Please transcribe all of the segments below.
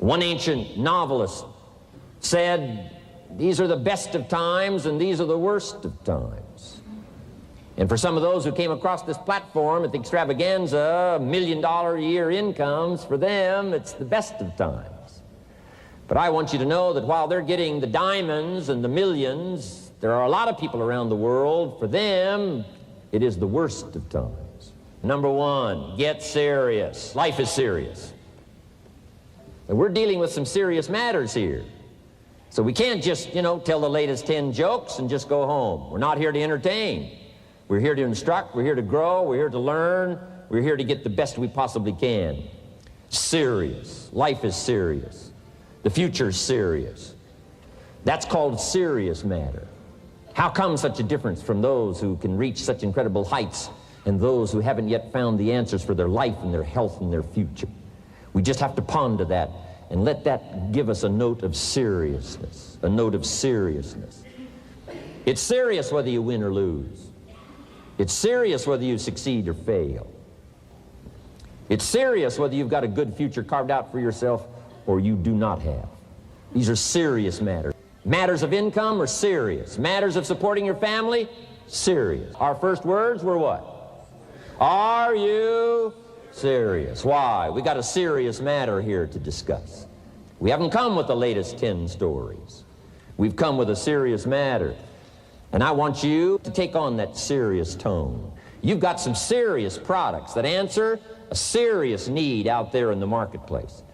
One ancient novelist said, these are the best of times and these are the worst of times. And for some of those who came across this platform at the extravaganza, $1 million a year incomes, for them, it's the best of times. But I want you to know that while they're getting the diamonds and the millions, there are a lot of people around the world, for them, it is the worst of times. Number one, get serious. Life is serious. And we're dealing with some serious matters here. So we can't just, tell the latest 10 jokes and just go home. We're not here to entertain. We're here to instruct, we're here to grow, we're here to learn, we're here to get the best we possibly can. Serious. Life is serious. The future's serious. That's called serious matter. How come such a difference from those who can reach such incredible heights and those who haven't yet found the answers for their life and their health and their future? We just have to ponder that and let that give us a note of seriousness, a note of seriousness. It's serious whether you win or lose. It's serious whether you succeed or fail. It's serious whether you've got a good future carved out for yourself or you do not have. These are serious matters. Matters of income are serious. Matters of supporting your family, serious. Our first words were what? Are you serious? Why? We got a serious matter here to discuss. We haven't come with the latest 10 stories. We've come with a serious matter. And I want you to take on that serious tone. You've got some serious products that answer a serious need out there in the marketplace.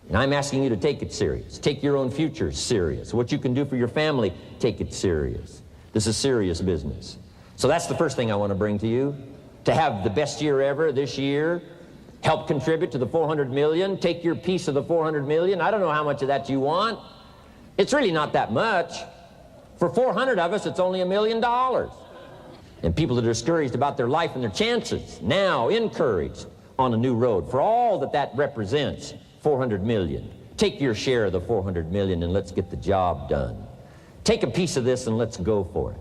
And I'm asking you to take it serious. Take your own future serious. What you can do for your family, take it serious. This is serious business. So that's the first thing I want to bring to you. To have the best year ever this year, help contribute to the 400 million, take your piece of the 400 million. I don't know how much of that you want. It's really not that much. For 400 of us, it's only $1 million. And people that are discouraged about their life and their chances, now encouraged on a new road. For all that that represents, 400 million. Take your share of the 400 million and let's get the job done. Take a piece of this and let's go for it.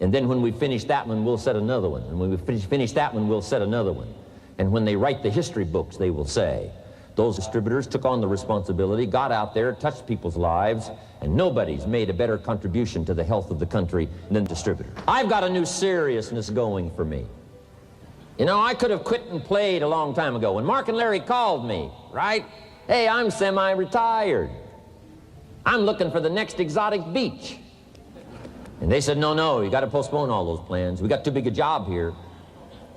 And then when we finish that one, we'll set another one. And when we finish that one, we'll set another one. And when they write the history books, they will say, those distributors took on the responsibility, got out there, touched people's lives, and nobody's made a better contribution to the health of the country than distributors. I've got a new seriousness going for me. I could have quit and played a long time ago. When Mark and Larry called me, right? Hey, I'm semi-retired. I'm looking for the next exotic beach. And they said, no, you got to postpone all those plans. We got too big a job here.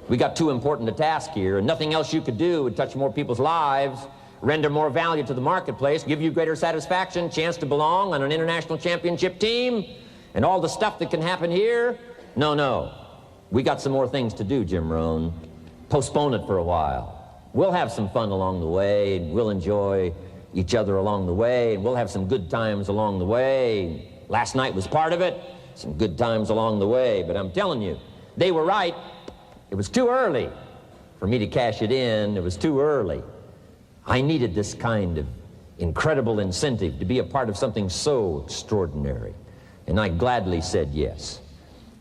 We got too important a task here, and nothing else you could do would touch more people's lives, render more value to the marketplace, give you greater satisfaction, chance to belong on an international championship team, and all the stuff that can happen here. No. We got some more things to do, Jim Rohn. Postpone it for a while. We'll have some fun along the way, and we'll enjoy each other along the way, and we'll have some good times along the way. Last night was part of it, some good times along the way, but I'm telling you, they were right. It was too early for me to cash it in. It was too early. I needed this kind of incredible incentive to be a part of something so extraordinary. And I gladly said yes.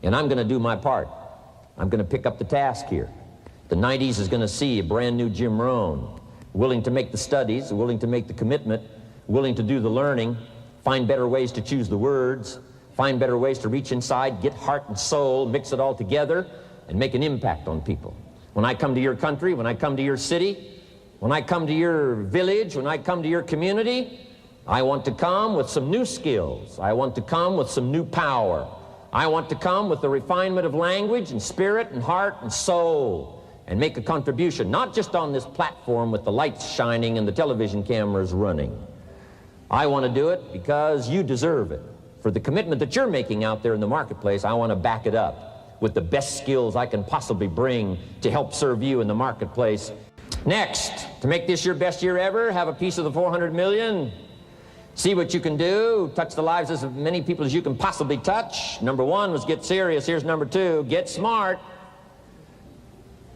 And I'm going to do my part. I'm going to pick up the task here. The 90s is going to see a brand new Jim Rohn, willing to make the studies, willing to make the commitment, willing to do the learning, find better ways to choose the words, find better ways to reach inside, get heart and soul, mix it all together, and make an impact on people. When I come to your country, when I come to your city, when I come to your village, when I come to your community, I want to come with some new skills. I want to come with some new power. I want to come with the refinement of language and spirit and heart and soul and make a contribution, not just on this platform with the lights shining and the television cameras running. I want to do it because you deserve it. For the commitment that you're making out there in the marketplace, I want to back it up with the best skills I can possibly bring to help serve you in the marketplace. Next, to make this your best year ever, have a piece of the 400 million. See what you can do. Touch the lives of as many people as you can possibly touch. Number one was get serious. Here's number two, get smart.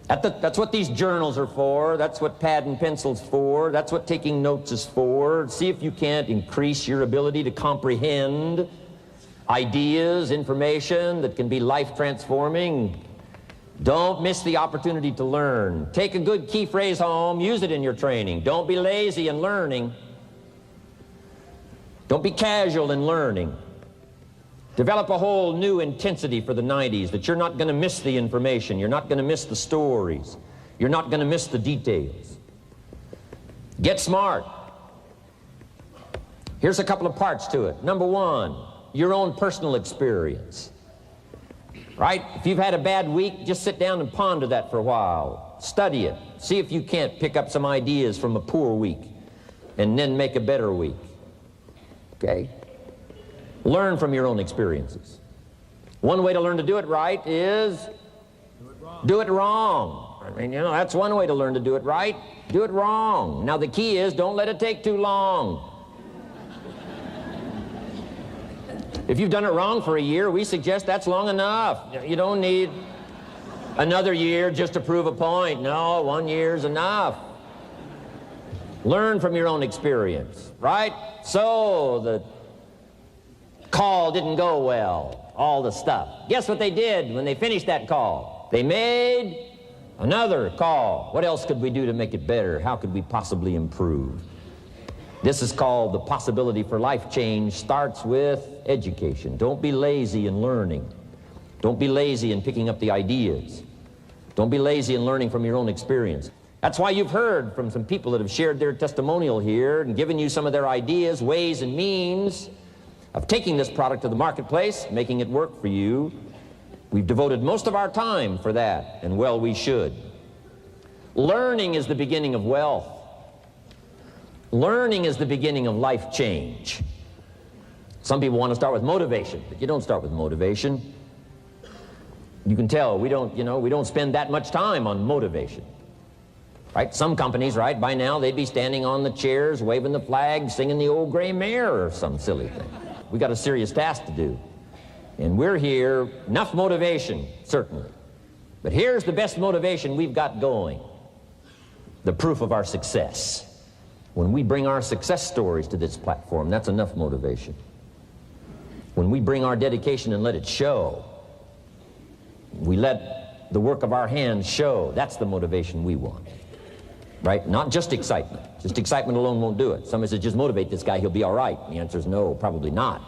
That's what these journals are for. That's what pad and pencil's for. That's what taking notes is for. See if you can't increase your ability to comprehend ideas, information that can be life-transforming. Don't miss the opportunity to learn. Take a good key phrase home, use it in your training. Don't be lazy in learning. Don't be casual in learning. Develop a whole new intensity for the 90s that you're not going to miss the information, you're not going to miss the stories, you're not going to miss the details. Get smart. Here's a couple of parts to it. Number one, your own personal experience. Right? If you've had a bad week, just sit down and ponder that for a while. Study it. See if you can't pick up some ideas from a poor week and then make a better week. Okay? Learn from your own experiences. One way to learn to do it right is do it wrong. I mean, you know, that's one way to learn to do it right. Do it wrong. Now the key is don't let it take too long. If you've done it wrong for a year, we suggest that's long enough. You don't need another year just to prove a point. No, 1 year's enough. Learn from your own experience, right? So the call didn't go well, all the stuff. Guess what they did when they finished that call? They made another call. What else could we do to make it better? How could we possibly improve? This is called the possibility for life change starts with education. Don't be lazy in learning. Don't be lazy in picking up the ideas. Don't be lazy in learning from your own experience. That's why you've heard from some people that have shared their testimonial here and given you some of their ideas, ways, and means of taking this product to the marketplace, making it work for you. We've devoted most of our time for that, and well, we should. Learning is the beginning of wealth. Learning is the beginning of life change. Some people want to start with motivation, but you don't start with motivation. You can tell we don't spend that much time on motivation. Right? Some companies, right, by now they'd be standing on the chairs, waving the flag, singing the old gray mare or some silly thing. We got a serious task to do. And we're here, enough motivation, certainly. But here's the best motivation we've got going. The proof of our success. When we bring our success stories to this platform, that's enough motivation. When we bring our dedication and let it show, we let the work of our hands show, that's the motivation we want. Right? Not just excitement. Just excitement alone won't do it. Somebody says, just motivate this guy, he'll be all right. And the answer is no, probably not.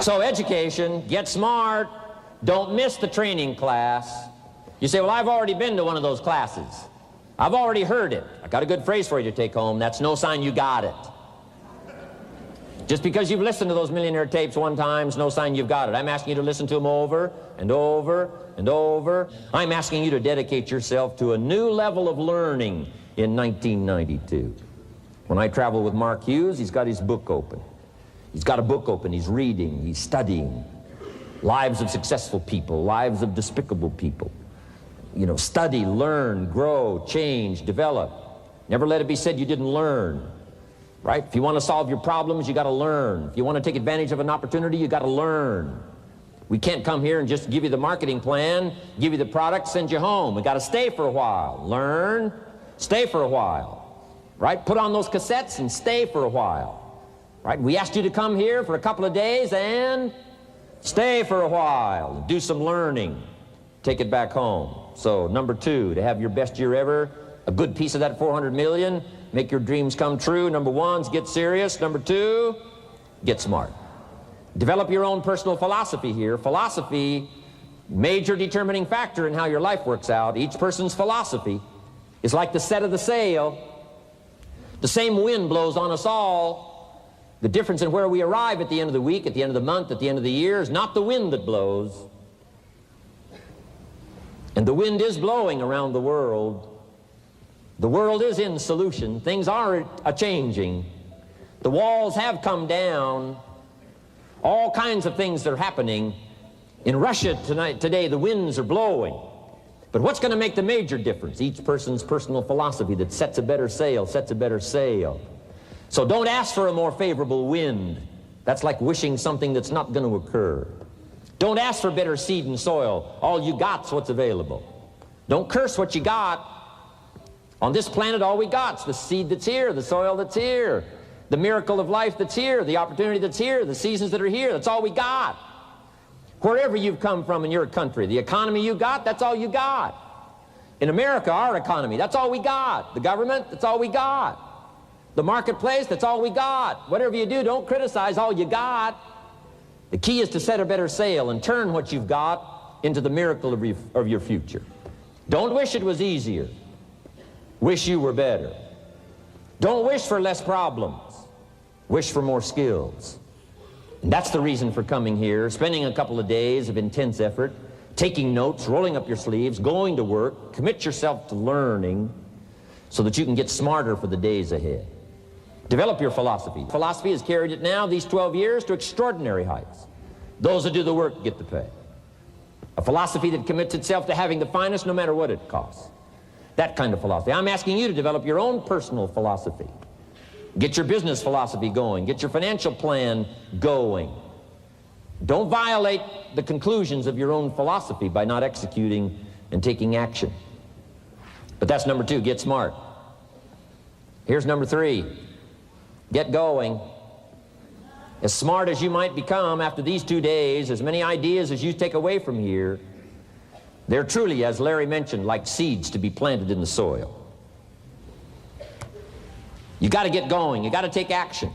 So education, get smart, don't miss the training class. You say, well, I've already been to one of those classes. I've already heard it. I got a good phrase for you to take home. That's no sign you got it. Just because you've listened to those millionaire tapes one time is no sign you've got it. I'm asking you to listen to them over and over and over. I'm asking you to dedicate yourself to a new level of learning in 1992. When I travel with Mark Hughes, he's got his book open. He's got a book open. He's reading. He's studying. Lives of successful people. Lives of despicable people. You know, study, learn, grow, change, develop. Never let it be said you didn't learn. Right? If you want to solve your problems, you got to learn. If you want to take advantage of an opportunity, you got to learn. We can't come here and just give you the marketing plan, give you the product, send you home. We got to stay for a while. Learn, stay for a while. Right? Put on those cassettes and stay for a while. Right? We asked you to come here for a couple of days and stay for a while. Do some learning. Take it back home. So, number two, to have your best year ever, a good piece of that 400 million, make your dreams come true. Number one is get serious. Number two, get smart. Develop your own personal philosophy here. Philosophy, major determining factor in how your life works out. Each person's philosophy is like the set of the sail. The same wind blows on us all. The difference in where we arrive at the end of the week, at the end of the month, at the end of the year is not the wind that blows. And the wind is blowing around the world. The world is in solution. Things are a-changing. The walls have come down. All kinds of things are happening. In Russia today, the winds are blowing. But what's going to make the major difference? Each person's personal philosophy that sets a better sail, sets a better sail. So don't ask for a more favorable wind. That's like wishing something that's not going to occur. Don't ask for better seed and soil. All you got's what's available. Don't curse what you got. On this planet, all we got's the seed that's here, the soil that's here, the miracle of life that's here, the opportunity that's here, the seasons that are here. That's all we got. Wherever you've come from in your country, the economy you got, that's all you got. In America, our economy, that's all we got. The government, that's all we got. The marketplace, that's all we got. Whatever you do, don't criticize all you got. The key is to set a better sail and turn what you've got into the miracle of your future. Don't wish it was easier. Wish you were better. Don't wish for less problems. Wish for more skills. And that's the reason for coming here, spending a couple of days of intense effort, taking notes, rolling up your sleeves, going to work, commit yourself to learning so that you can get smarter for the days ahead. Develop your philosophy. Philosophy has carried it now, these 12 years, to extraordinary heights. Those that do the work get the pay. A philosophy that commits itself to having the finest no matter what it costs. That kind of philosophy. I'm asking you to develop your own personal philosophy. Get your business philosophy going. Get your financial plan going. Don't violate the conclusions of your own philosophy by not executing and taking action. But that's number 2, get smart. Here's number 3, get going. As smart as you might become after these 2 days, as many ideas as you take away from here, they're truly, as Larry mentioned, like seeds to be planted in the soil. You got to get going. You got to take action.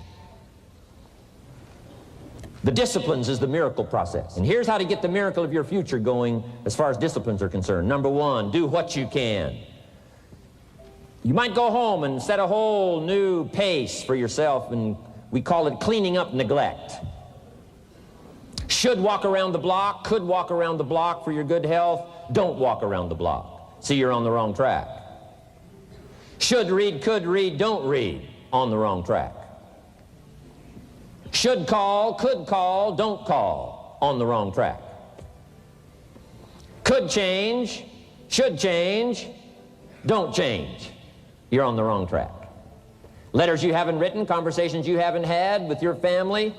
The disciplines is the miracle process. And here's how to get the miracle of your future going as far as disciplines are concerned. Number 1, do what you can. You might go home and set a whole new pace for yourself, and we call it cleaning up neglect. Should walk around the block, could walk around the block for your good health. Don't walk around the block. See, you're on the wrong track. Should read, could read, don't read. On the wrong track. Should call, could call, don't call. On the wrong track. Could change, should change, don't change. You're on the wrong track. Letters you haven't written, conversations you haven't had with your family,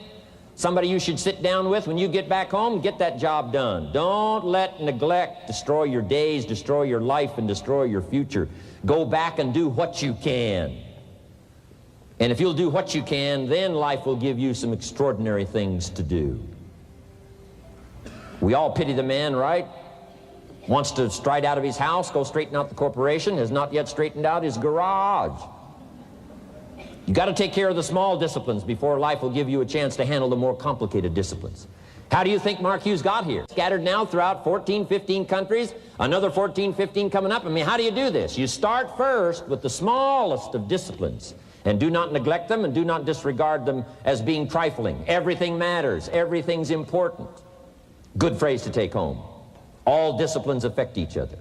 somebody you should sit down with when you get back home, get that job done. Don't let neglect destroy your days, destroy your life, and destroy your future. Go back and do what you can. And if you'll do what you can, then life will give you some extraordinary things to do. We all pity the man, right? Wants to stride out of his house, go straighten out the corporation, has not yet straightened out his garage. You got to take care of the small disciplines before life will give you a chance to handle the more complicated disciplines. How do you think Mark Hughes got here? Scattered now throughout 14, 15 countries, another 14, 15 coming up. I mean, how do you do this? You start first with the smallest of disciplines, and do not neglect them and do not disregard them as being trifling. Everything matters. Everything's important. Good phrase to take home. All disciplines affect each other.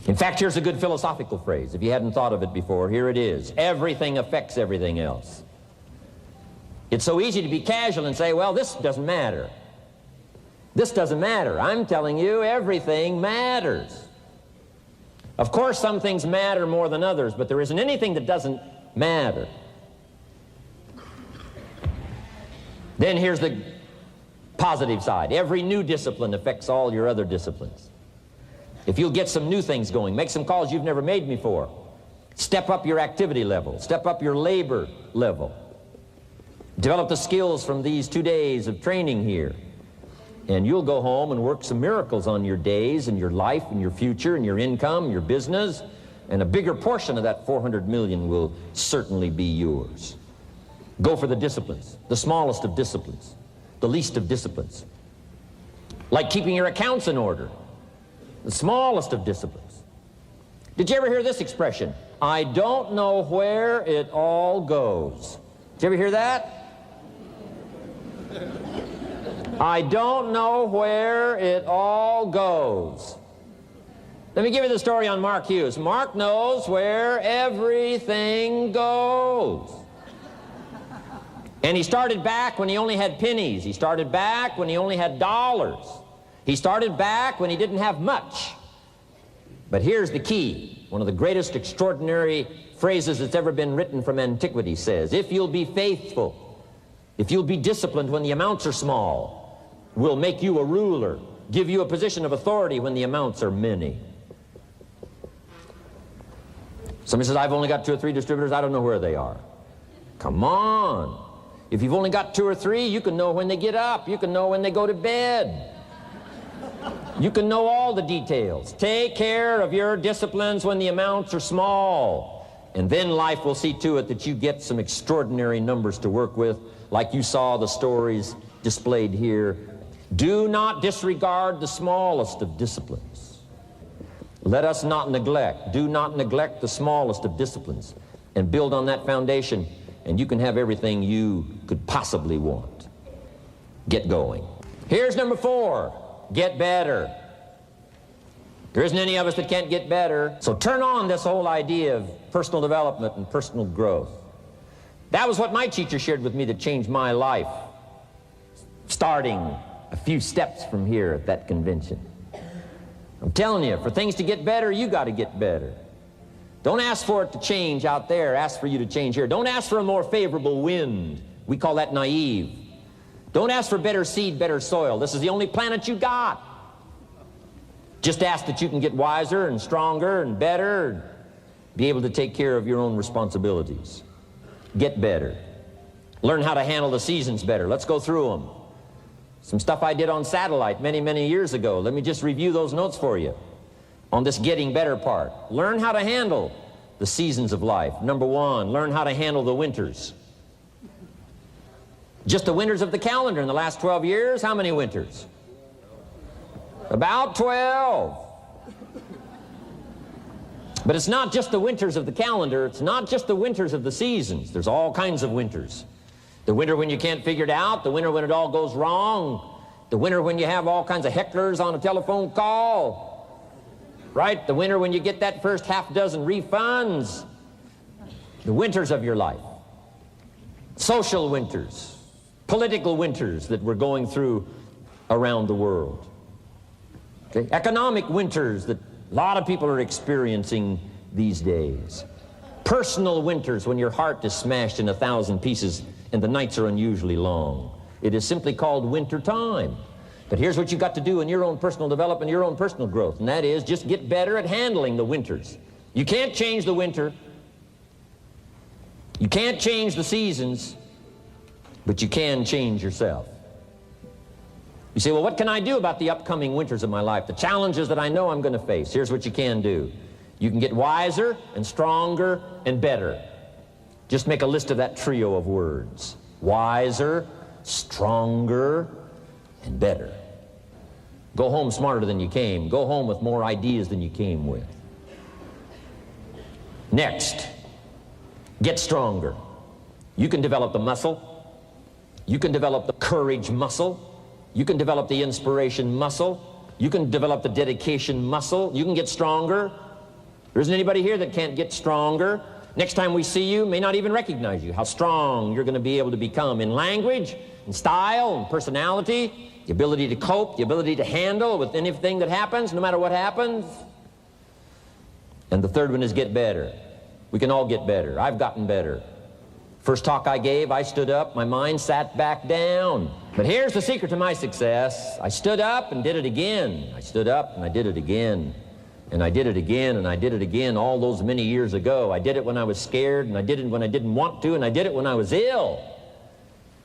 In fact, here's a good philosophical phrase. If you hadn't thought of it before, here it is. Everything affects everything else. It's so easy to be casual and say, well, this doesn't matter. This doesn't matter. I'm telling you, everything matters. Of course, some things matter more than others, but there isn't anything that doesn't matter. Then here's the positive side. Every new discipline affects all your other disciplines. If you'll get some new things going, make some calls you've never made before, step up your activity level, step up your labor level, develop the skills from these 2 days of training here, and you'll go home and work some miracles on your days and your life and your future and your income, your business, and a bigger portion of that 400 million will certainly be yours. Go for the disciplines, the smallest of disciplines, the least of disciplines. Like keeping your accounts in order, the smallest of disciplines. Did you ever hear this expression? I don't know where it all goes. Did you ever hear that? I don't know where it all goes. Let me give you the story on Mark Hughes. Mark knows where everything goes. And he started back when he only had pennies. He started back when he only had dollars. He started back when he didn't have much. But here's the key. One of the greatest extraordinary phrases that's ever been written from antiquity says, if you'll be faithful, if you'll be disciplined when the amounts are small, we'll make you a ruler, give you a position of authority when the amounts are many. Somebody says, I've only got 2 or 3 distributors, I don't know where they are. Come on. If you've only got 2 or 3, you can know when they get up. You can know when they go to bed. You can know all the details. Take care of your disciplines when the amounts are small. And then life will see to it that you get some extraordinary numbers to work with, like you saw the stories displayed here. Do not disregard the smallest of disciplines. Let us not neglect. Do not neglect the smallest of disciplines. And build on that foundation, and you can have everything you could possibly want. Get going. Here's number 4. Get better. There isn't any of us that can't get better. So turn on this whole idea of personal development and personal growth. That was what my teacher shared with me that changed my life, starting a few steps from here at that convention. I'm telling you, for things to get better, you got to get better. Don't ask for it to change out there. Ask for you to change here. Don't ask for a more favorable wind. We call that naive. Don't ask for better seed, better soil. This is the only planet you got. Just ask that you can get wiser and stronger and better, and be able to take care of your own responsibilities. Get better. Learn how to handle the seasons better. Let's go through them. Some stuff I did on satellite many, many years ago. Let me just review those notes for you on this getting better part. Learn how to handle the seasons of life. Number 1, learn how to handle the winters. Just the winters of the calendar in the last 12 years, how many winters? About 12. But it's not just the winters of the calendar. It's not just the winters of the seasons. There's all kinds of winters. The winter when you can't figure it out. The winter when it all goes wrong. The winter when you have all kinds of hecklers on a telephone call. Right? The winter when you get that first half dozen refunds. The winters of your life. Social winters. Political winters that we're going through around the world. Okay? Economic winters that a lot of people are experiencing these days. Personal winters when your heart is smashed in 1,000 pieces and the nights are unusually long. It is simply called winter time. But here's what you've got to do in your own personal development, your own personal growth, and that is just get better at handling the winters. You can't change the winter. You can't change the seasons, but you can change yourself. You say, well, what can I do about the upcoming winters of my life, the challenges that I know I'm going to face? Here's what you can do. You can get wiser and stronger and better. Just make a list of that trio of words. Wiser, stronger, and better. Go home smarter than you came. Go home with more ideas than you came with. Next, get stronger. You can develop the muscle. You can develop the courage muscle. You can develop the inspiration muscle. You can develop the dedication muscle. You can get stronger. There isn't anybody here that can't get stronger. Next time we see you, may not even recognize you, how strong you're going to be able to become in language, in style, in personality, the ability to cope, the ability to handle with anything that happens, no matter what happens. And the third one is get better. We can all get better. I've gotten better. First talk I gave, I stood up, my mind sat back down. But here's the secret to my success. I stood up and did it again. I stood up and I did it again. And I did it again, and I did it again all those many years ago. I did it when I was scared, and I did it when I didn't want to, and I did it when I was ill.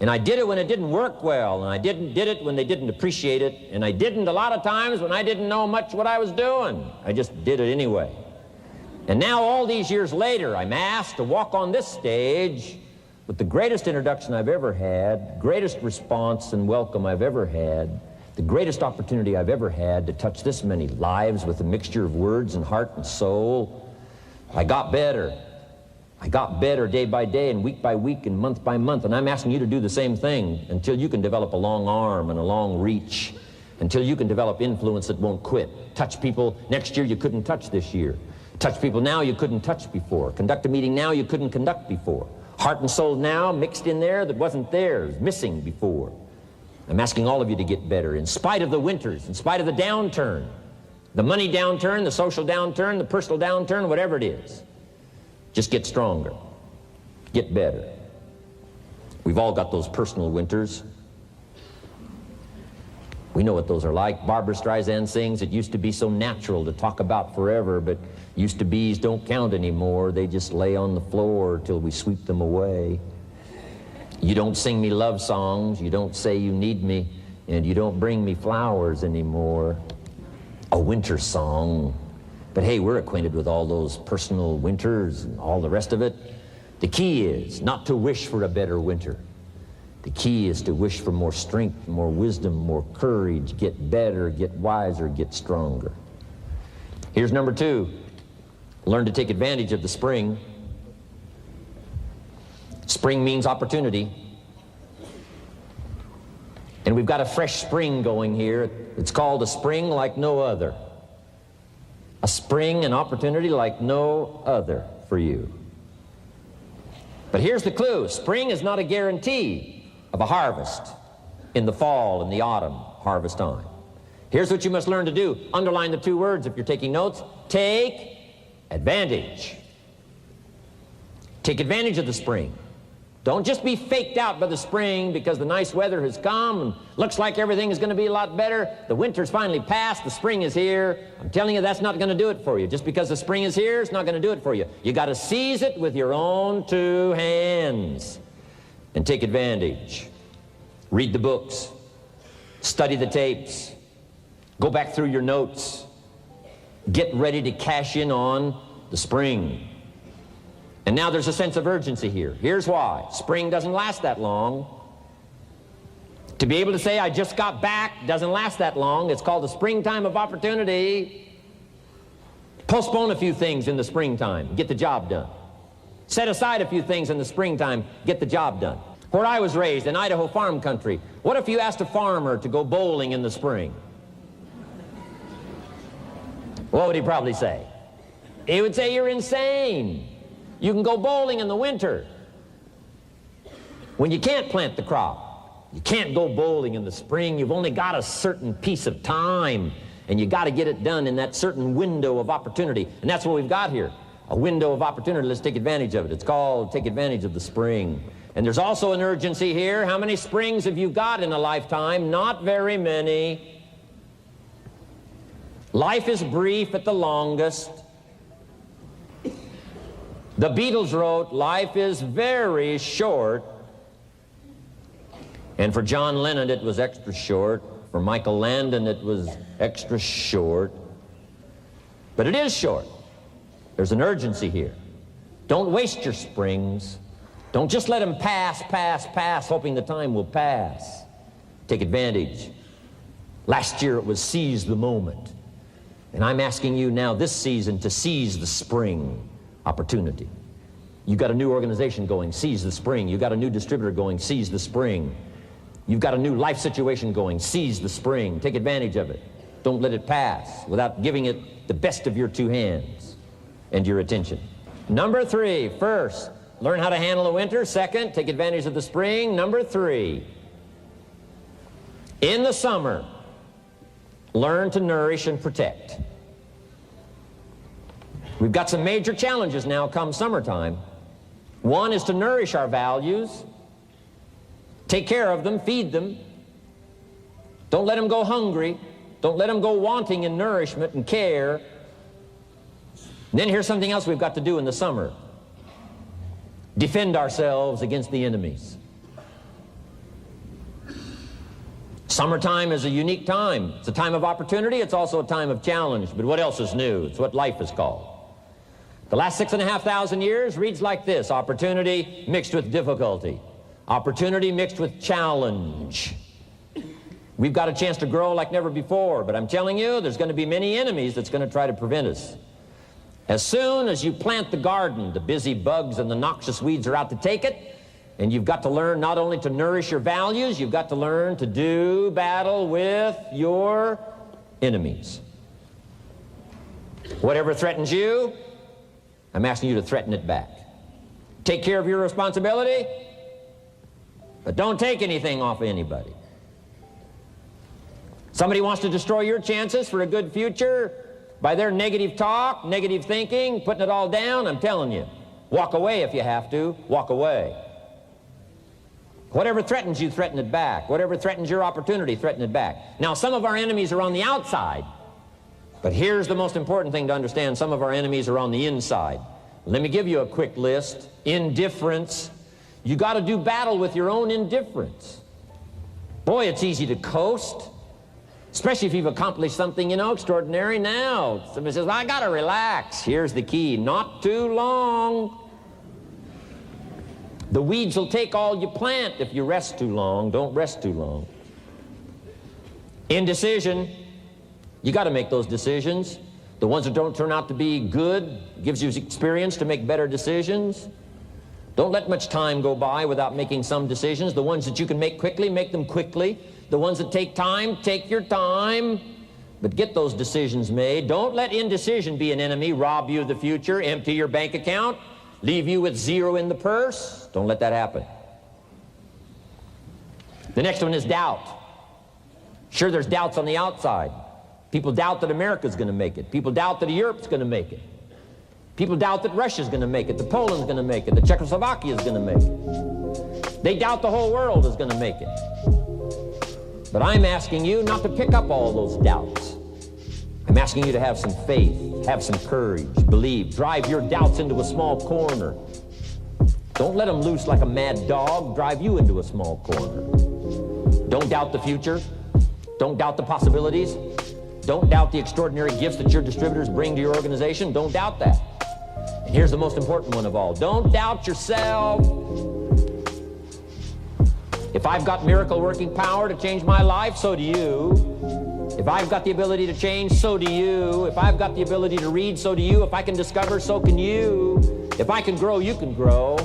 And I did it when it didn't work well, and I did it when they didn't appreciate it, and I didn't a lot of times when I didn't know much what I was doing. I just did it anyway. And now all these years later, I'm asked to walk on this stage with the greatest introduction I've ever had, greatest response and welcome I've ever had, the greatest opportunity I've ever had to touch this many lives with a mixture of words and heart and soul. I got better. I got better day by day and week by week and month by month, and I'm asking you to do the same thing until you can develop a long arm and a long reach, until you can develop influence that won't quit. Touch people next year you couldn't touch this year. Touch people now you couldn't touch before. Conduct a meeting now you couldn't conduct before. Heart and soul now mixed in there that wasn't there, missing before. I'm asking all of you to get better in spite of the winters, in spite of the downturn, the money downturn, the social downturn, the personal downturn, whatever it is. Just get stronger. Get better. We've all got those personal winters. We know what those are like. Barbara Streisand sings, it used to be so natural to talk about forever, but used to be's don't count anymore. They just lay on the floor till we sweep them away. You don't sing me love songs, you don't say you need me, and you don't bring me flowers anymore. a winter song. But hey, we're acquainted with all those personal winters and all the rest of it. The key is not to wish for a better winter. The key is to wish for more strength, more wisdom, more courage, get better, get wiser, get stronger. Here's number 2. Learn to take advantage of the spring. Spring means opportunity. And we've got a fresh spring going here. It's called a spring like no other. A spring, an opportunity like no other for you. But here's the clue. Spring is not a guarantee of a harvest in the fall and the autumn harvest time. Here's what you must learn to do. Underline the 2 words if you're taking notes. Take advantage. Take advantage of the spring. Don't just be faked out by the spring because the nice weather has come and looks like everything is going to be a lot better. The winter's finally passed, the spring is here. I'm telling you, that's not going to do it for you. Just because the spring is here, it's not going to do it for you. You got to seize it with your own 2 hands and take advantage. Read the books, study the tapes, go back through your notes, get ready to cash in on the spring. And now there's a sense of urgency here. Here's why. Spring doesn't last that long. To be able to say, I just got back, doesn't last that long. It's called the springtime of opportunity. Postpone a few things in the springtime, get the job done. Set aside a few things in the springtime, get the job done. Where I was raised, in Idaho farm country, what if you asked a farmer to go bowling in the spring? What would he probably say? He would say, you're insane. You can go bowling in the winter when you can't plant the crop. You can't go bowling in the spring. You've only got a certain piece of time, and you got to get it done in that certain window of opportunity. And that's what we've got here, a window of opportunity. Let's take advantage of it. It's called take advantage of the spring. And there's also an urgency here. How many springs have you got in a lifetime? Not very many. Life is brief at the longest. The Beatles wrote, life is very short. And for John Lennon, it was extra short. For Michael Landon, it was extra short. But it is short. There's an urgency here. Don't waste your springs. Don't just let them pass, hoping the time will pass. Take advantage. Last year, it was seize the moment. And I'm asking you now this season to seize the spring opportunity. You got a new organization going, seize the spring. You got a new distributor going, seize the spring. You've got a new life situation going, seize the spring. Take advantage of it. Don't let it pass without giving it the best of your 2 hands and your attention. Number 3, first, learn how to handle the winter. Second, take advantage of the spring. Number 3, in the summer, learn to nourish and protect. We've got some major challenges now come summertime. One is to nourish our values, take care of them, feed them. Don't let them go hungry. Don't let them go wanting in nourishment and care. And then here's something else we've got to do in the summer. Defend ourselves against the enemies. Summertime is a unique time. It's a time of opportunity. It's also a time of challenge. But what else is new? It's what life is called. The last 6,500 years reads like this: opportunity mixed with difficulty. Opportunity mixed with challenge. We've got a chance to grow like never before, but I'm telling you, there's going to be many enemies that's going to try to prevent us. As soon as you plant the garden, the busy bugs and the noxious weeds are out to take it, and you've got to learn not only to nourish your values, you've got to learn to do battle with your enemies. Whatever threatens you, I'm asking you to threaten it back. Take care of your responsibility, but don't take anything off of anybody. Somebody wants to destroy your chances for a good future by their negative talk, negative thinking, putting it all down. I'm telling you, walk away if you have to. Walk away. Whatever threatens you, threaten it back. Whatever threatens your opportunity, threaten it back. Now, some of our enemies are on the outside, but here's the most important thing to understand. Some of our enemies are on the inside. Let me give you a quick list. Indifference. You got to do battle with your own indifference. Boy, it's easy to coast. Especially if you've accomplished something, you know, extraordinary now. Somebody says, well, I got to relax. Here's the key. Not too long. The weeds will take all you plant if you rest too long. Don't rest too long. Indecision. You got to make those decisions. The ones that don't turn out to be good gives you experience to make better decisions. Don't let much time go by without making some decisions. The ones that you can make quickly, make them quickly. The ones that take time, take your time. But get those decisions made. Don't let indecision be an enemy, rob you of the future, empty your bank account, leave you with zero in the purse. Don't let that happen. The next one is doubt. Sure, there's doubts on the outside. People doubt that America's going to make it. People doubt that Europe's going to make it. People doubt that Russia's going to make it, that Poland's going to make it, that Czechoslovakia's going to make it. They doubt the whole world is going to make it. But I'm asking you not to pick up all those doubts. I'm asking you to have some faith, have some courage, believe, drive your doubts into a small corner. Don't let them loose like a mad dog, drive you into a small corner. Don't doubt the future. Don't doubt the possibilities. Don't doubt the extraordinary gifts that your distributors bring to your organization. Don't doubt that. And here's the most important one of all. Don't doubt yourself. If I've got miracle working power to change my life, so do you. If I've got the ability to change, so do you. If I've got the ability to read, so do you. If I can discover, so can you. If I can grow, you can grow.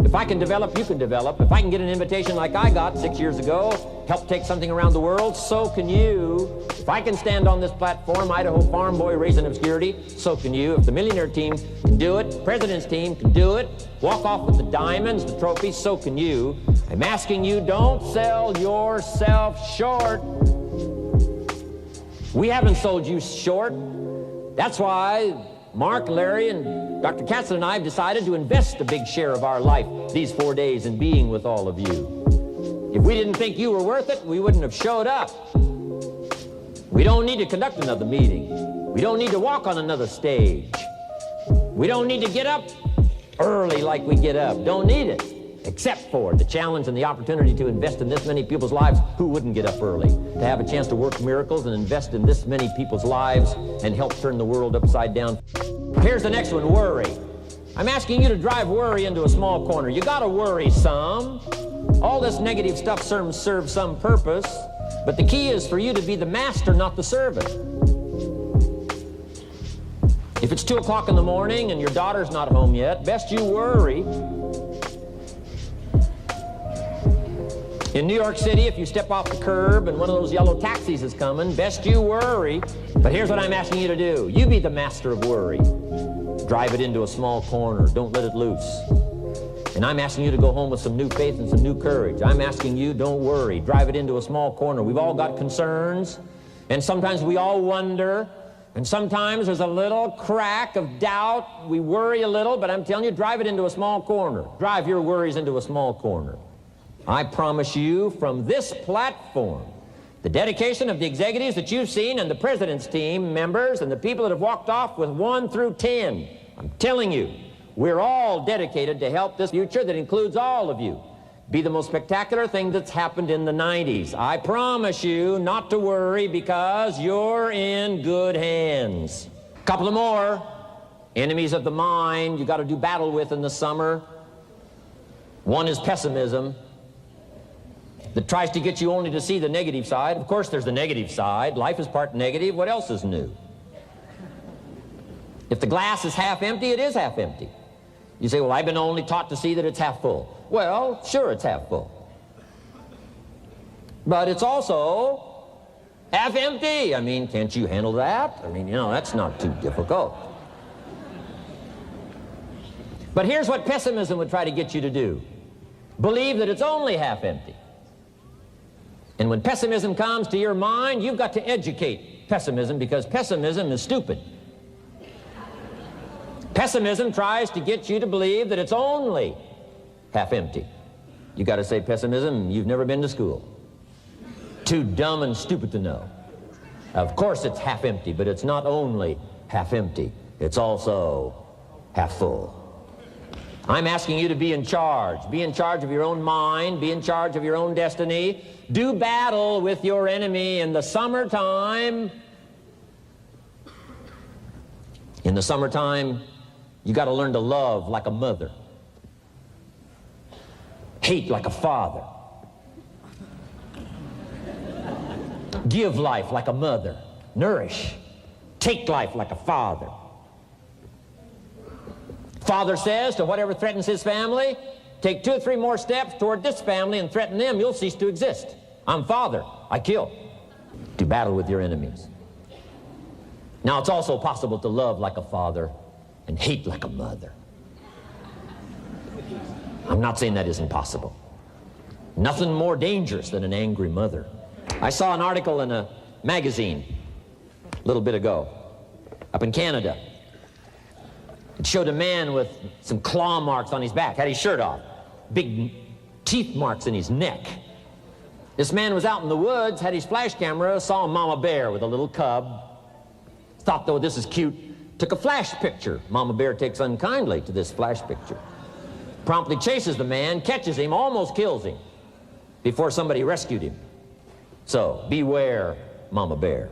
If I can develop, you can develop. If I can get an invitation like I got 6 years ago, help take something around the world, so can you. If I can stand on this platform, Idaho farm boy raised in obscurity, so can you. If the millionaire team can do it, the president's team can do it, walk off with the diamonds, the trophies, so can you. I'm asking you, don't sell yourself short. We haven't sold you short. That's why Mark, Larry, and Dr. Katzen and I have decided to invest a big share of our life these 4 days in being with all of you. If we didn't think you were worth it, we wouldn't have showed up. We don't need to conduct another meeting. We don't need to walk on another stage. We don't need to get up early like we get up. Don't need it. Except for the challenge and the opportunity to invest in this many people's lives who wouldn't get up early. To have a chance to work miracles and invest in this many people's lives and help turn the world upside down. Here's the next one, worry. I'm asking you to drive worry into a small corner. You gotta worry some. All this negative stuff serves some purpose, but the key is for you to be the master, not the servant. If it's 2 o'clock in the morning and your daughter's not home yet, best you worry. In New York City, if you step off the curb and one of those yellow taxis is coming, best you worry. But here's what I'm asking you to do. You be the master of worry. Drive it into a small corner. Don't let it loose. And I'm asking you to go home with some new faith and some new courage. I'm asking you, don't worry. Drive it into a small corner. We've all got concerns, and sometimes we all wonder, and sometimes there's a little crack of doubt. We worry a little, but I'm telling you, drive it into a small corner. Drive your worries into a small corner. I promise you, from this platform, the dedication of the executives that you've seen and the president's team members and the people that have walked off with 1 through 10, I'm telling you, we're all dedicated to help this future that includes all of you be the most spectacular thing that's happened in the 90s. I promise you not to worry because you're in good hands. A couple of more enemies of the mind you got to do battle with in the summer. One is pessimism, that tries to get you only to see the negative side. Of course, there's the negative side. Life is part negative. What else is new? If the glass is half empty, it is half empty. You say, well, I've been only taught to see that it's half full. Well, sure, it's half full. But it's also half empty. I mean, can't you handle that? I mean, you know, that's not too difficult. But here's what pessimism would try to get you to do. Believe that it's only half empty. And when pessimism comes to your mind, you've got to educate pessimism, because pessimism is stupid. Pessimism tries to get you to believe that it's only half empty. You got to say, pessimism, you've never been to school. Too dumb and stupid to know. Of course it's half empty, but it's not only half empty. It's also half full. I'm asking you to be in charge. Be in charge of your own mind. Be in charge of your own destiny. Do battle with your enemy in the summertime. In the summertime, you got to learn to love like a mother. Hate like a father. Give life like a mother. Nourish. Take life like a father. Father says to whatever threatens his family, take 2 or 3 more steps toward this family and threaten them, you'll cease to exist. I'm father. I kill. Do battle with your enemies. Now, it's also possible to love like a father and hate like a mother. I'm not saying that isn't possible. Nothing more dangerous than an angry mother. I saw an article in a magazine a little bit ago up in Canada. It showed a man with some claw marks on his back, had his shirt off, big teeth marks in his neck. This man was out in the woods, had his flash camera, saw a mama bear with a little cub, thought, though, this is cute, took a flash picture. Mama bear takes unkindly to this flash picture. Promptly chases the man, catches him, almost kills him before somebody rescued him. So, beware, mama bear.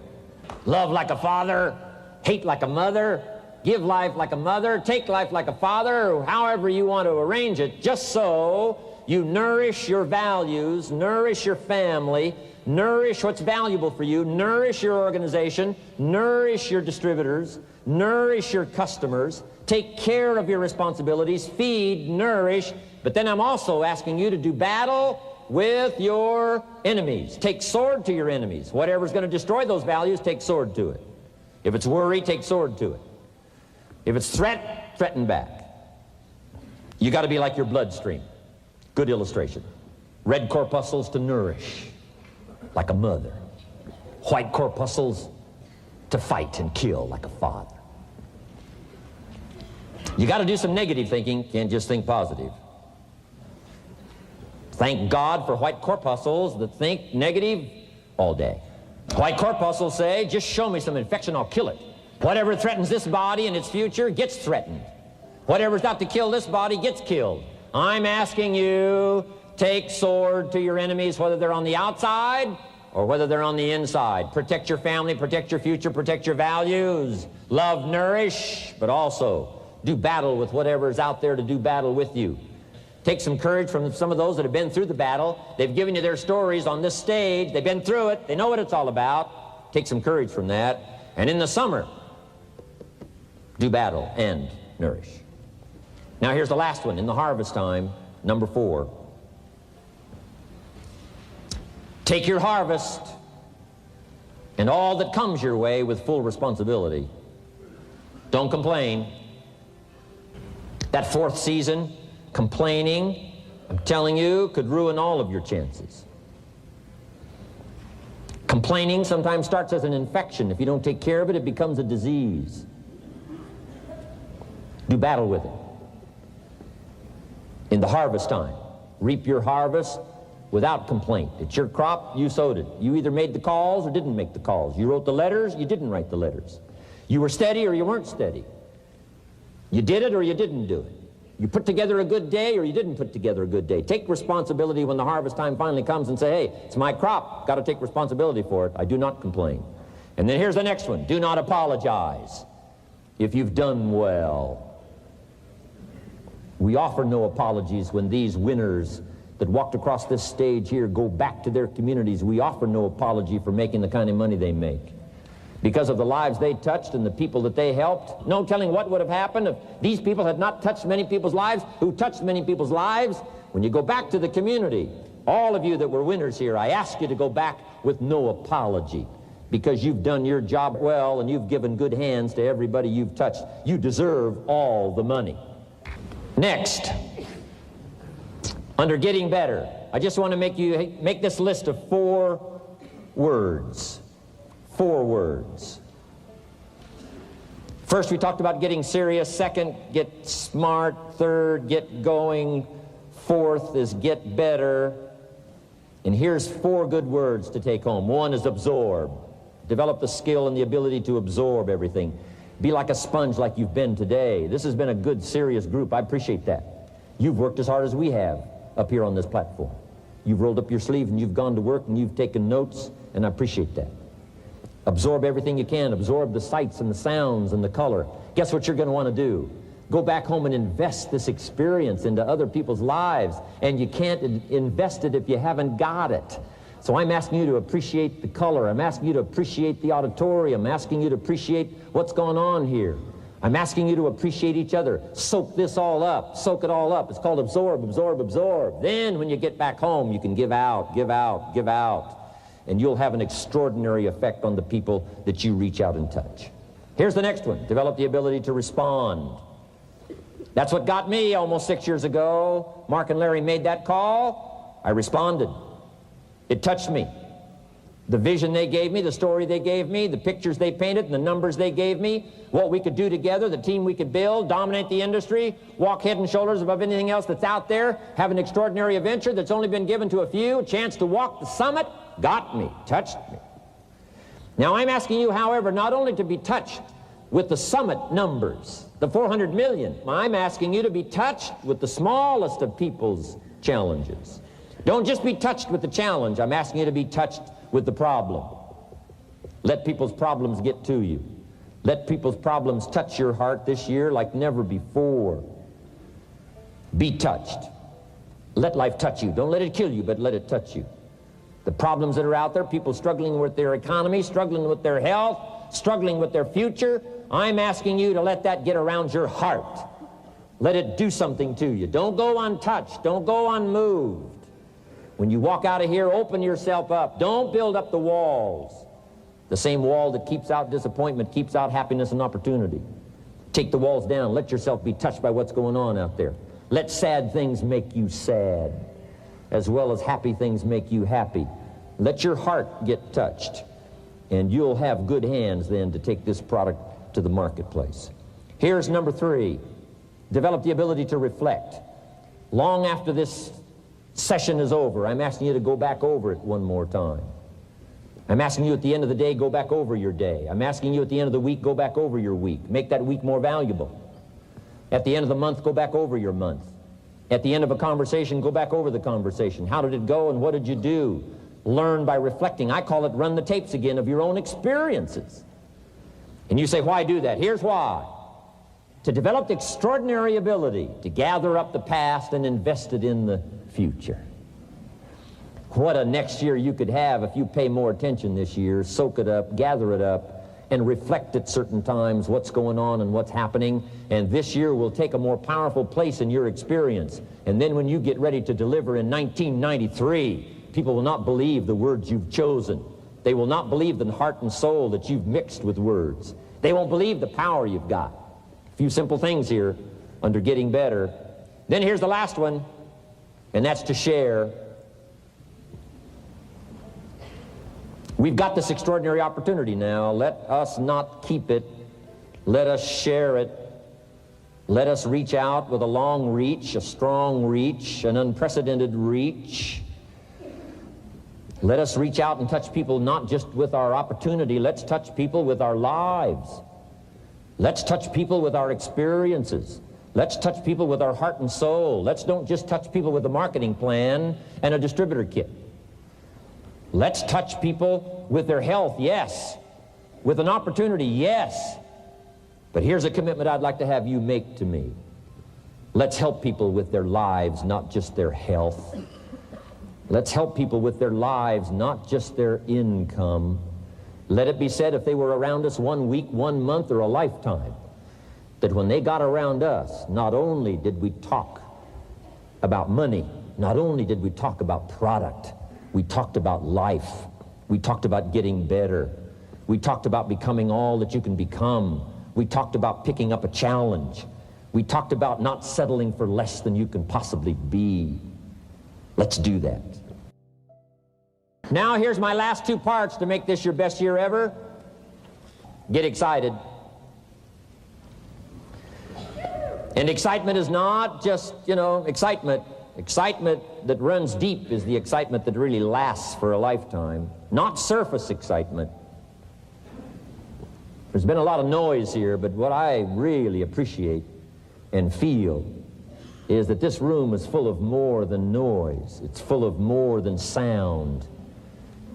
Love like a father, hate like a mother, give life like a mother, take life like a father, however you want to arrange it, just so you nourish your values, nourish your family, nourish what's valuable for you, nourish your organization, nourish your distributors, nourish your customers, take care of your responsibilities, feed, nourish, but then I'm also asking you to do battle with your enemies. Take sword to your enemies. Whatever's going to destroy those values, take sword to it. If it's worry, take sword to it. If it's threat, threaten back. You got to be like your bloodstream. Good illustration. Red corpuscles to nourish, like a mother. White corpuscles to fight and kill, like a father. You got to do some negative thinking. Can't just think positive. Thank God for white corpuscles that think negative all day. White corpuscles say, just show me some infection, I'll kill it. Whatever threatens this body and its future gets threatened. Whatever's out to kill this body gets killed. I'm asking you, take sword to your enemies, whether they're on the outside or whether they're on the inside. Protect your family, protect your future, protect your values. Love, nourish, but also do battle with whatever's out there to do battle with you. Take some courage from some of those that have been through the battle. They've given you their stories on this stage. They've been through it. They know what it's all about. Take some courage from that. And in the summer, do battle and nourish. Now here's the last one. In the harvest time, number 4. Take your harvest and all that comes your way with full responsibility. Don't complain. That 4th season, complaining, I'm telling you, could ruin all of your chances. Complaining sometimes starts as an infection. If you don't take care of it, it becomes a disease. Do battle with it. In the harvest time, reap your harvest without complaint. It's your crop, you sowed it. You either made the calls or didn't make the calls. You wrote the letters, you didn't write the letters. You were steady or you weren't steady. You did it or you didn't do it. You put together a good day or you didn't put together a good day. Take responsibility when the harvest time finally comes and say, hey, it's my crop. Got to take responsibility for it. I do not complain. And then here's the next one. Do not apologize if you've done well. We offer no apologies when these winners that walked across this stage here go back to their communities. We offer no apology for making the kind of money they make. Because of the lives they touched and the people that they helped. No telling what would have happened if these people had not touched many people's lives, who touched many people's lives. When you go back to the community, all of you that were winners here, I ask you to go back with no apology. Because you've done your job well and you've given good hands to everybody you've touched. You deserve all the money. Next, under getting better, I just want to make this list of 4 words. 4 words. First, we talked about getting serious. Second, get smart. Third, get going. Fourth is get better. And here's 4 good words to take home. 1 is absorb. Develop the skill and the ability to absorb everything. Be like a sponge like you've been today. This has been a good, serious group. I appreciate that. You've worked as hard as we have up here on this platform. You've rolled up your sleeves and you've gone to work and you've taken notes, and I appreciate that. Absorb everything you can. Absorb the sights and the sounds and the color. Guess what you're going to want to do? Go back home and invest this experience into other people's lives, and you can't invest it if you haven't got it. So I'm asking you to appreciate the color. I'm asking you to appreciate the auditorium. I'm asking you to appreciate what's going on here. I'm asking you to appreciate each other. Soak this all up. Soak it all up. It's called absorb, absorb, absorb. Then when you get back home, you can give out, give out, give out. And you'll have an extraordinary effect on the people that you reach out and touch. Here's the next one. Develop the ability to respond. That's what got me almost 6 years ago. Mark and Larry made that call. I responded. It touched me. The vision they gave me, the story they gave me, the pictures they painted, and the numbers they gave me, what we could do together, the team we could build, dominate the industry, walk head and shoulders above anything else that's out there, have an extraordinary adventure that's only been given to a few, a chance to walk the summit, got me, touched me. Now I'm asking you, however, not only to be touched with the summit numbers, the 400 million, I'm asking you to be touched with the smallest of people's challenges. Don't just be touched with the challenge. I'm asking you to be touched with the problem. Let people's problems get to you. Let people's problems touch your heart this year like never before. Be touched. Let life touch you. Don't let it kill you, but let it touch you. The problems that are out there, people struggling with their economy, struggling with their health, struggling with their future, I'm asking you to let that get around your heart. Let it do something to you. Don't go untouched. Don't go unmoved. When you walk out of here, open yourself up. Don't build up the walls. The same wall that keeps out disappointment keeps out happiness and opportunity. Take the walls down. Let yourself be touched by what's going on out there. Let sad things make you sad, as well as happy things make you happy. Let your heart get touched, and you'll have good hands then to take this product to the marketplace. Here's number 3. Develop the ability to reflect. Long after this session is over, I'm asking you to go back over it one more time. I'm asking you at the end of the day, go back over your day. I'm asking you at the end of the week, go back over your week. Make that week more valuable. At the end of the month, go back over your month. At the end of a conversation, go back over the conversation. How did it go and what did you do? Learn by reflecting. I call it run the tapes again of your own experiences. And you say, why do that? Here's why. To develop the extraordinary ability to gather up the past and invest it in the future. What a next year you could have if you pay more attention this year, soak it up, gather it up, and reflect at certain times what's going on and what's happening. And this year will take a more powerful place in your experience. And then when you get ready to deliver in 1993, people will not believe the words you've chosen. They will not believe the heart and soul that you've mixed with words. They won't believe the power you've got. A few simple things here under getting better. Then here's the last one, and that's to share. We've got this extraordinary opportunity now. Let us not keep it. Let us share it. Let us reach out with a long reach, a strong reach, an unprecedented reach. Let us reach out and touch people not just with our opportunity. Let's touch people with our lives. Let's touch people with our experiences. Let's touch people with our heart and soul. Let's don't just touch people with a marketing plan and a distributor kit. Let's touch people with their health, yes. With an opportunity, yes. But here's a commitment I'd like to have you make to me. Let's help people with their lives, not just their health. Let's help people with their lives, not just their income. Let it be said, if they were around us 1 week, 1 month, or a lifetime, that when they got around us, not only did we talk about money, not only did we talk about product, we talked about life. We talked about getting better. We talked about becoming all that you can become. We talked about picking up a challenge. We talked about not settling for less than you can possibly be. Let's do that. Now here's my last 2 parts to make this your best year ever. Get excited. And excitement is not just, excitement. Excitement that runs deep is the excitement that really lasts for a lifetime, not surface excitement. There's been a lot of noise here, but what I really appreciate and feel is that this room is full of more than noise. It's full of more than sound.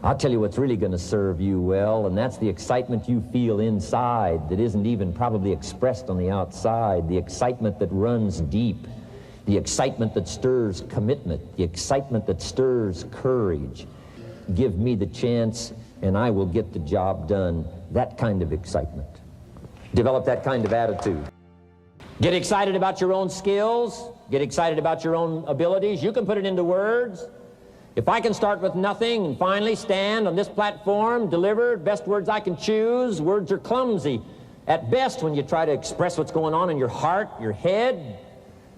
I'll tell you what's really going to serve you well, and that's the excitement you feel inside that isn't even probably expressed on the outside, the excitement that runs deep, the excitement that stirs commitment, the excitement that stirs courage. Give me the chance, and I will get the job done. That kind of excitement. Develop that kind of attitude. Get excited about your own skills. Get excited about your own abilities. You can put it into words. If I can start with nothing and finally stand on this platform, deliver best words I can choose, words are clumsy at best when you try to express what's going on in your heart, your head.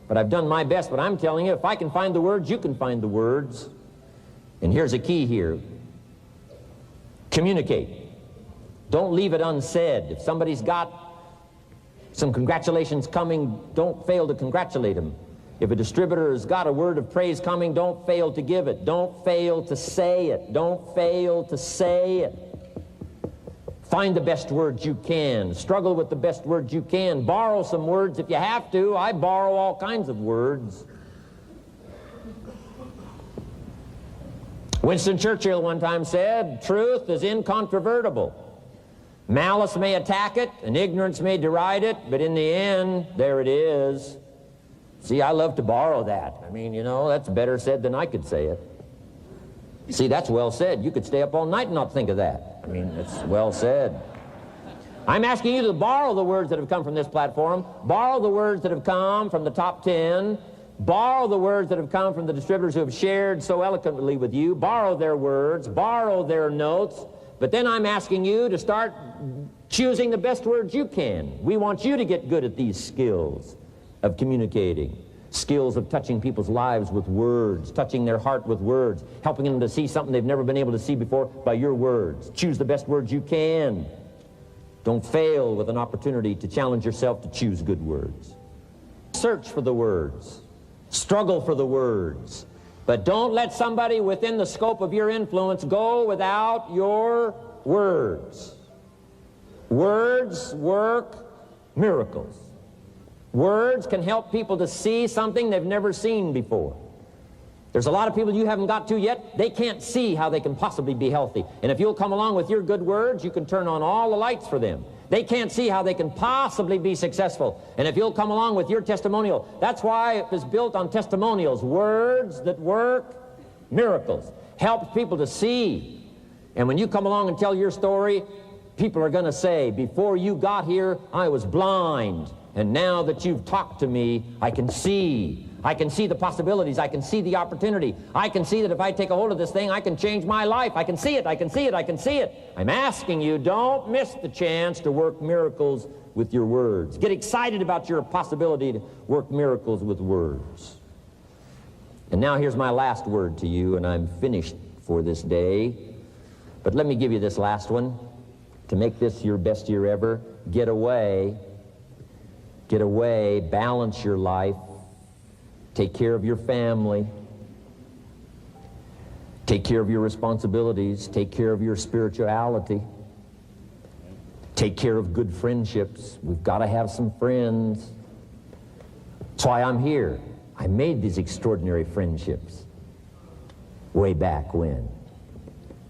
But I've done my best. But I'm telling you, if I can find the words, you can find the words. And here's a key here. Communicate. Don't leave it unsaid. If somebody's got some congratulations coming, don't fail to congratulate them. If a distributor has got a word of praise coming, don't fail to give it. Don't fail to say it. Don't fail to say it. Find the best words you can. Struggle with the best words you can. Borrow some words if you have to. I borrow all kinds of words. Winston Churchill one time said, truth is incontrovertible. Malice may attack it, and ignorance may deride it, but in the end, there it is. See, I love to borrow that. I mean, you know, that's better said than I could say it. See, that's well said. You could stay up all night and not think of that. I mean, it's well said. I'm asking you to borrow the words that have come from this platform, borrow the words that have come from the top 10, borrow the words that have come from the distributors who have shared so eloquently with you, borrow their words, borrow their notes, but then I'm asking you to start choosing the best words you can. We want you to get good at these skills of communicating, skills of touching people's lives with words, touching their heart with words, helping them to see something they've never been able to see before by your words. Choose the best words you can. Don't fail with an opportunity to challenge yourself to choose good words. Search for the words. Struggle for the words. But don't let somebody within the scope of your influence go without your words. Words work miracles. Words can help people to see something they've never seen before. There's a lot of people you haven't got to yet. They can't see how they can possibly be healthy. And if you'll come along with your good words, you can turn on all the lights for them. They can't see how they can possibly be successful. And if you'll come along with your testimonial, that's why it was built on testimonials. Words that work miracles. Helps people to see. And when you come along and tell your story, people are going to say, before you got here, I was blind. And now that you've talked to me, I can see. I can see the possibilities. I can see the opportunity. I can see that if I take a hold of this thing, I can change my life. I can see it. I can see it. I can see it. I'm asking you, don't miss the chance to work miracles with your words. Get excited about your possibility to work miracles with words. And now here's my last word to you, and I'm finished for this day. But let me give you this last one. To make this your best year ever, get away. Get away, balance your life, take care of your family, take care of your responsibilities, take care of your spirituality, take care of good friendships. We've got to have some friends. That's why I'm here. I made these extraordinary friendships way back when.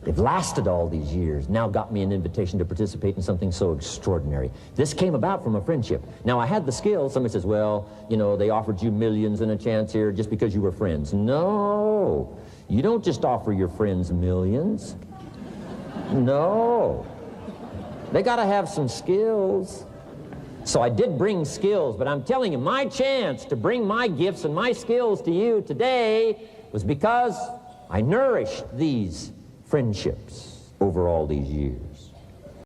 They've lasted all these years, now got me an invitation to participate in something so extraordinary. This came about from a friendship. Now, I had the skills. Somebody says, well, you know, they offered you millions and a chance here just because you were friends. No, you don't just offer your friends millions. No. They got to have some skills. So I did bring skills, but I'm telling you, my chance to bring my gifts and my skills to you today was because I nourished these friendships over all these years.